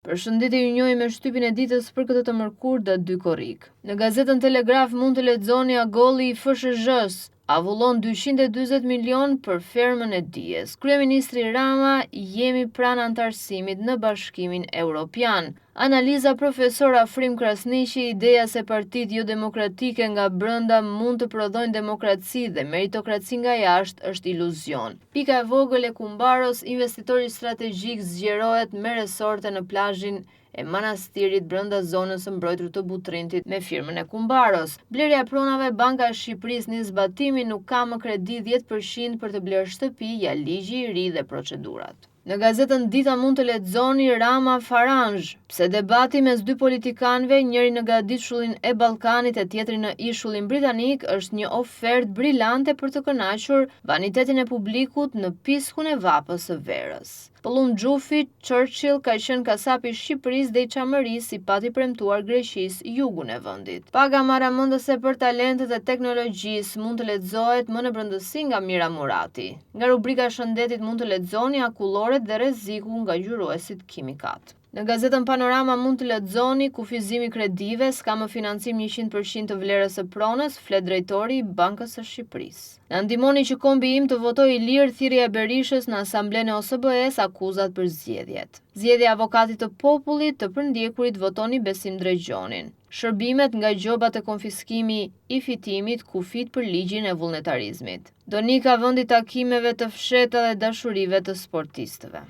Përshëndetje, ju njohim me shtypin e ditës për këtë të mërkurë 2 korrik. Në gazetën Telegraf mund të lexoni agolli i FSHZ-s avullon 240 milion për fermën e dijes. Kryeministri Rama, jemi pranë antarësimit në Bashkimin Evropian. Analiza profesor Afrim Krasniqi, ideja se partitë jo demokratike nga brenda mund të prodhojnë demokraci dhe meritokraci nga jashtë është iluzion. Pika e vogël e Kumbaros, investitori strategjik zgjerohet me resorte në plazhin e manastirit brenda zonës së mbrojtur të Butrintit me firmën e Kumbaros. Blerja e pronave, Banka e Shqipërisë nis zbatimin, nuk ka më kredi 10% për të blerë shtëpi, ja ligji i ri dhe procedurat. Në gazetën Dita mund të lexoni Rama Faranzh, pse debati mes 2 politikanëve, njëri në gadishullin e Ballkanit e tjetri në ishullin britanik, është një ofertë brillante për të kënaqur vanitetin e publikut në piskun e vapës së verës. Pëllum Xhufi, Churchill ka qenë kasapi i Shqipërisë dhe i Çamërisë si pati premtuar Greqisë jugun e vendit. Paga maramendëse për talentet e teknologjisë mund të lexohet më në brendësi nga Mira Murati. Nga rubrika e shëndetit mund të lexoni akulloret dhe rreziku nga ngjyruesit kimikat. Në gazetën Panorama mund të lexoni kufizimi kredive, s'ka më financim 100% të vlerës së pronës, flet drejtori i Bankës së Shqipërisë. Na ndihmoni që kombi im të votojë i lirë thirrja e Berishës në asamblenë e OSBE-s, akuzat për zgjedhjet. Zgjedhja e avokatit të popullit të përndjekurit votoni Besim Drejgjonin. Shërbimet nga gjobat e konfiskimi i fitimit, kufit për ligjin e vullnetarizmit. Donika vendi takimeve të fshehta dhe dashurive të sportistëve.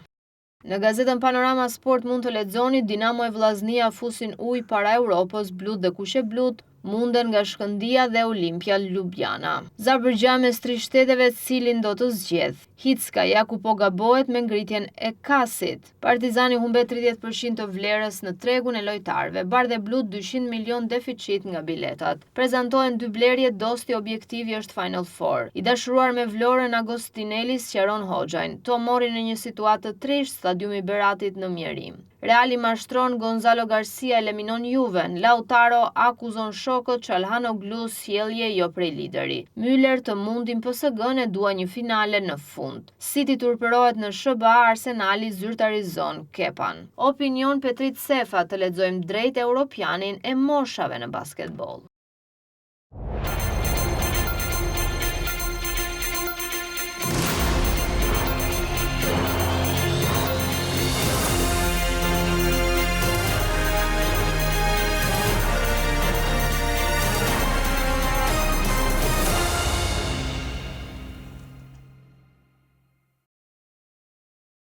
Në gazetën Panorama Sport mund të lexoni Dinamo e Vllaznia fusin ujë para Europës, blut dhe kuqe blut munden nga Shkëndia dhe Olimpia Ljubljana. Zabërgja mes 3 shteteve, cilin do të zgjedh. Hicka, ja ku po gabohet me ngritjen e Kasit. Partizani humbet 30% të vlerës në tregun e lojtarëve. Bardhë e blut 200 milion deficit nga biletat. Prezantohen 2 blerje, dosti objektivi është Final Four. I dashuruar me Vlorën, Agostinelli sqaron Hoxhajn. To mori në një situatë të trisht stadiumi Beratit në Mjerim. Reali mashtron, Gonzalo Garcia eliminon Juven. Lautaro akuzon shokët, Çalhanoglu sjellje jo prej lideri. Müller të mundin PSG-n e dua një finale në fund. City turpërohet në SBA, Arsenali zyrtarizon Kepan. Opinion Petrit Sefa, të lexojmë drejt europianin e moshave në basketbol.